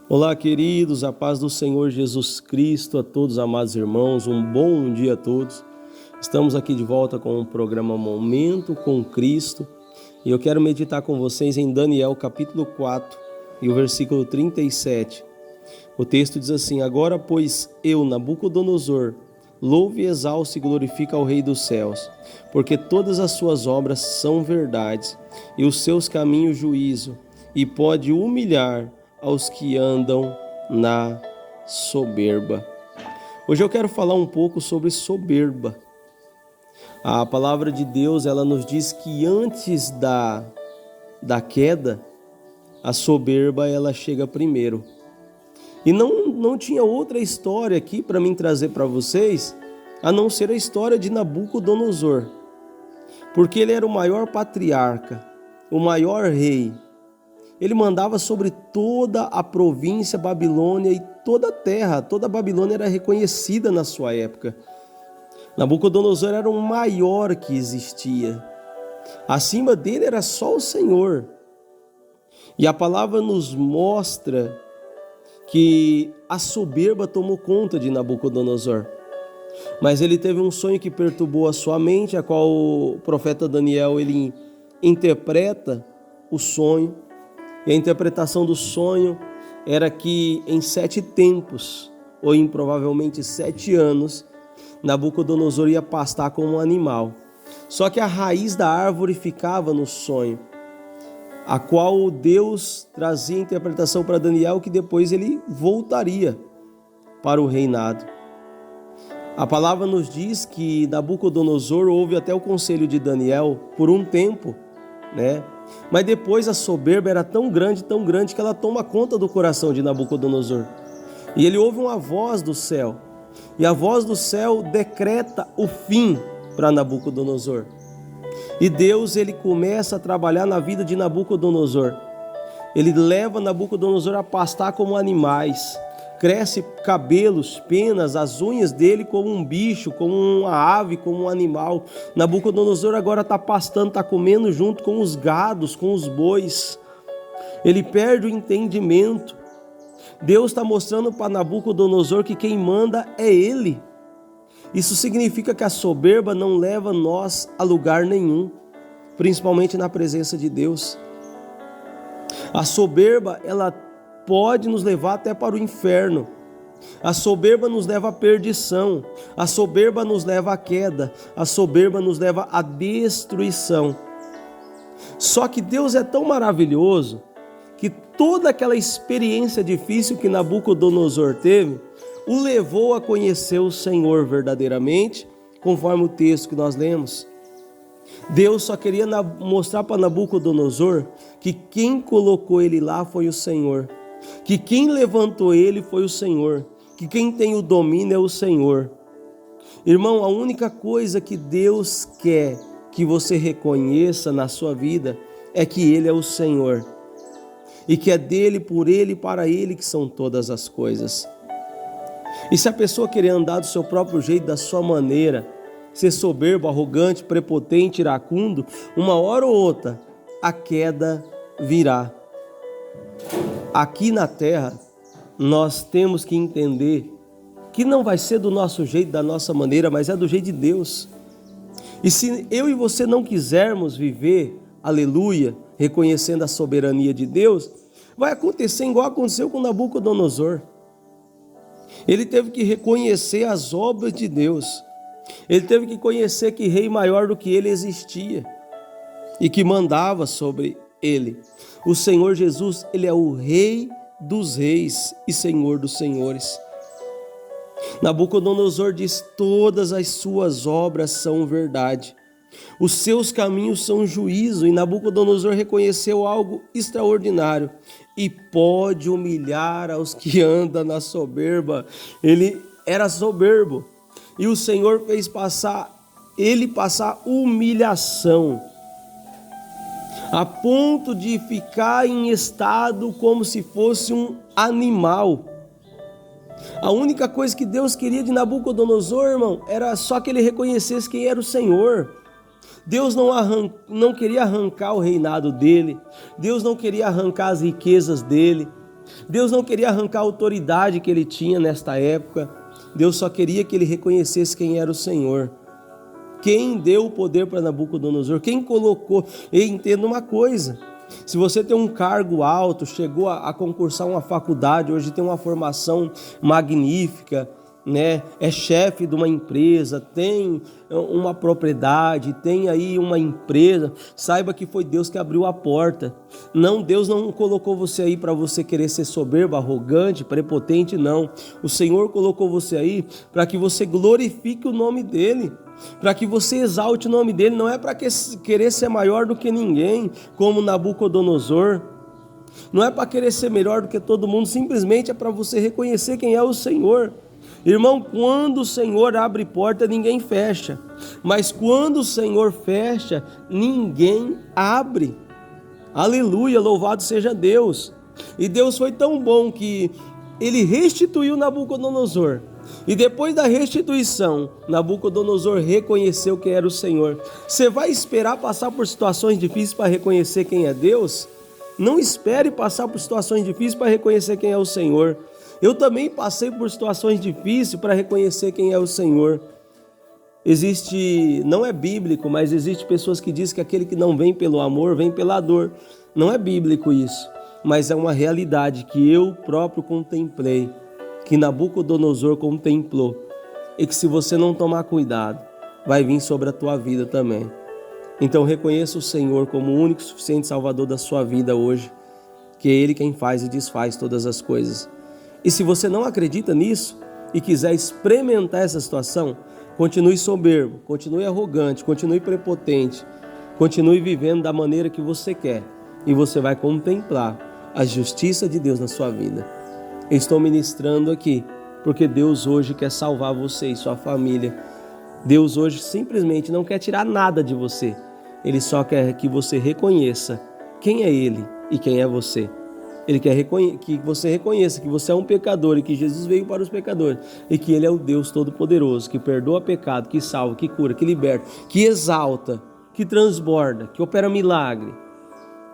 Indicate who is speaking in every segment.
Speaker 1: Olá, queridos, a paz do Senhor Jesus Cristo a todos, amados irmãos, um bom dia a todos. Estamos aqui de volta com o programa Momento com Cristo e eu quero meditar com vocês em Daniel capítulo 4 e o versículo 37. O texto diz assim: Agora, pois, eu, Nabucodonosor, louvo e exalço e glorifico ao Rei dos céus, porque todas as suas obras são verdades e os seus caminhos juízo, e pode humilhar aos que andam na soberba. Hoje eu quero falar um pouco sobre soberba. A palavra de Deus, ela nos diz que antes da queda, a soberba ela chega primeiro. E não tinha outra história aqui para mim trazer para vocês, a não ser a história de Nabucodonosor. Porque ele era o maior patriarca, o maior rei. Ele mandava sobre toda a província Babilônia e toda a terra. Toda a Babilônia era reconhecida na sua época. Nabucodonosor era o maior que existia. Acima dele era só o Senhor. E a palavra nos mostra que a soberba tomou conta de Nabucodonosor. Mas ele teve um sonho que perturbou a sua mente, a qual o profeta Daniel ele interpreta o sonho. E a interpretação do sonho era que em 7 tempos, ou em provavelmente 7 anos, Nabucodonosor ia pastar como um animal. Só que a raiz da árvore ficava no sonho, a qual Deus trazia a interpretação para Daniel, que depois ele voltaria para o reinado. A palavra nos diz que Nabucodonosor ouve até o conselho de Daniel por um tempo, né? Mas depois a soberba era tão grande que ela toma conta do coração de Nabucodonosor. E ele ouve uma voz do céu. E a voz do céu decreta o fim para Nabucodonosor. E Deus ele começa a trabalhar na vida de Nabucodonosor. Ele leva Nabucodonosor a pastar como animais. Cresce cabelos, penas, as unhas dele como um bicho, como uma ave, como um animal. Nabucodonosor agora está pastando, está comendo junto com os gados, com os bois. Ele perde o entendimento. Deus está mostrando para Nabucodonosor que quem manda é ele. Isso significa que a soberba não leva nós a lugar nenhum, principalmente na presença de Deus. A soberba, ela pode nos levar até para o inferno. A soberba nos leva à perdição. A soberba nos leva à queda. A soberba nos leva à destruição. Só que Deus é tão maravilhoso que toda aquela experiência difícil que Nabucodonosor teve o levou a conhecer o Senhor verdadeiramente, conforme o texto que nós lemos. Deus só queria mostrar para Nabucodonosor que quem colocou ele lá foi o Senhor, que quem levantou ele foi o Senhor, que quem tem o domínio é o Senhor. Irmão, a única coisa que Deus quer que você reconheça na sua vida é que Ele é o Senhor, e que é dele, por Ele e para Ele que são todas as coisas. E se a pessoa querer andar do seu próprio jeito, da sua maneira, ser soberbo, arrogante, prepotente, iracundo, uma hora ou outra a queda virá. Aqui na terra, nós temos que entender que não vai ser do nosso jeito, da nossa maneira, mas é do jeito de Deus. E se eu e você não quisermos viver, aleluia, reconhecendo a soberania de Deus, vai acontecer igual aconteceu com Nabucodonosor. Ele teve que reconhecer as obras de Deus. Ele teve que conhecer que rei maior do que ele existia e que mandava sobre ele. O Senhor Jesus, ele é o Rei dos reis e Senhor dos senhores. Nabucodonosor diz: todas as suas obras são verdade, os seus caminhos são juízo. E Nabucodonosor reconheceu algo extraordinário: e pode humilhar aos que andam na soberba. Ele era soberbo e o Senhor fez ele passar humilhação, a ponto de ficar em estado como se fosse um animal. A única coisa que Deus queria de Nabucodonosor, irmão, era só que ele reconhecesse quem era o Senhor. Deus não queria arrancar o reinado dele. Deus não queria arrancar as riquezas dele. Deus não queria arrancar a autoridade que ele tinha nesta época. Deus só queria que ele reconhecesse quem era o Senhor. Quem deu o poder para Nabucodonosor? Quem colocou? E entenda uma coisa: se você tem um cargo alto, chegou a concursar uma faculdade, hoje tem uma formação magnífica, né? É chefe de uma empresa, tem uma propriedade, tem aí uma empresa, saiba que foi Deus que abriu a porta. Não, Deus não colocou você aí para você querer ser soberbo, arrogante, prepotente, não. O Senhor colocou você aí para que você glorifique o nome dEle, para que você exalte o nome dEle. Não é para querer ser maior do que ninguém, como Nabucodonosor. Não é para querer ser melhor do que todo mundo, simplesmente é para você reconhecer quem é o Senhor. Irmão, quando o Senhor abre porta, ninguém fecha, mas quando o Senhor fecha, ninguém abre. Aleluia, louvado seja Deus. E Deus foi tão bom que ele restituiu Nabucodonosor, e depois da restituição, Nabucodonosor reconheceu quem era o Senhor. Você vai esperar passar por situações difíceis para reconhecer quem é Deus? Não espere passar por situações difíceis para reconhecer quem é o Senhor. Eu também passei por situações difíceis para reconhecer quem é o Senhor. Existe, não é bíblico, mas existe pessoas que dizem que aquele que não vem pelo amor, vem pela dor. Não é bíblico isso, mas é uma realidade que eu próprio contemplei, que Nabucodonosor contemplou, e que se você não tomar cuidado, vai vir sobre a tua vida também. Então reconheça o Senhor como o único e suficiente Salvador da sua vida hoje, que é Ele quem faz e desfaz todas as coisas. E se você não acredita nisso e quiser experimentar essa situação, continue soberbo, continue arrogante, continue prepotente, continue vivendo da maneira que você quer, e você vai contemplar a justiça de Deus na sua vida. Eu estou ministrando aqui porque Deus hoje quer salvar você e sua família. Deus hoje simplesmente não quer tirar nada de você. Ele só quer que você reconheça quem é Ele e quem é você. Ele quer que você reconheça que você é um pecador e que Jesus veio para os pecadores e que Ele é o Deus Todo-Poderoso, que perdoa pecado, que salva, que cura, que liberta, que exalta, que transborda, que opera milagre.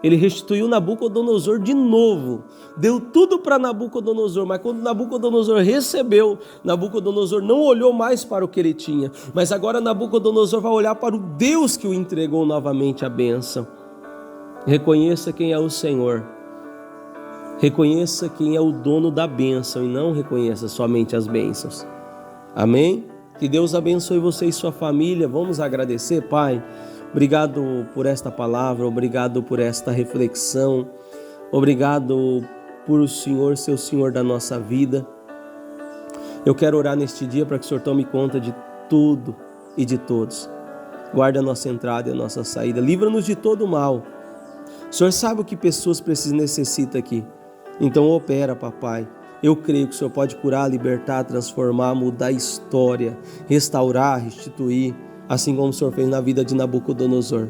Speaker 1: Ele restituiu Nabucodonosor de novo, deu tudo para Nabucodonosor, mas quando Nabucodonosor recebeu, Nabucodonosor não olhou mais para o que ele tinha, mas agora Nabucodonosor vai olhar para o Deus que o entregou novamente a bênção. Reconheça quem é o Senhor. Reconheça quem é o dono da bênção e não reconheça somente as bênçãos. Amém? Que Deus abençoe você e sua família. Vamos agradecer, Pai. Obrigado por esta palavra, obrigado por esta reflexão. Obrigado por o Senhor ser o Senhor da nossa vida. Eu quero orar neste dia para que o Senhor tome conta de tudo e de todos. Guarda a nossa entrada e a nossa saída. Livra-nos de todo mal. O Senhor sabe o que pessoas precisam e necessitam aqui. Então opera, papai. Eu creio que o Senhor pode curar, libertar, transformar, mudar a história, restaurar, restituir, assim como o Senhor fez na vida de Nabucodonosor.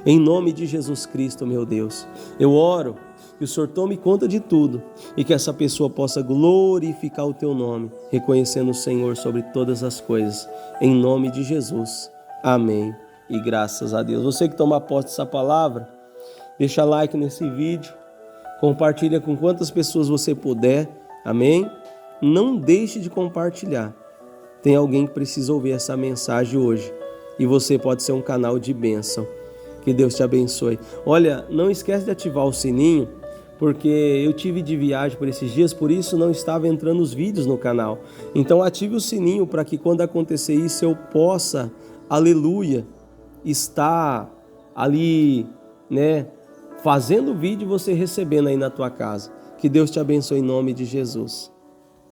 Speaker 1: Em nome de Jesus Cristo, meu Deus, eu oro que o Senhor tome conta de tudo e que essa pessoa possa glorificar o Teu nome, reconhecendo o Senhor sobre todas as coisas. Em nome de Jesus. Amém. E graças a Deus. Você que toma posse dessa palavra, deixa like nesse vídeo, compartilha com quantas pessoas você puder, amém? Não deixe de compartilhar. Tem alguém que precisa ouvir essa mensagem hoje e você pode ser um canal de bênção. Que Deus te abençoe. Olha, não esquece de ativar o sininho, porque eu tive de viagem por esses dias, por isso não estava entrando os vídeos no canal. Então ative o sininho para que quando acontecer isso eu possa, aleluia, estar ali, né, fazendo vídeo e você recebendo aí na tua casa. Que Deus te abençoe em nome de Jesus.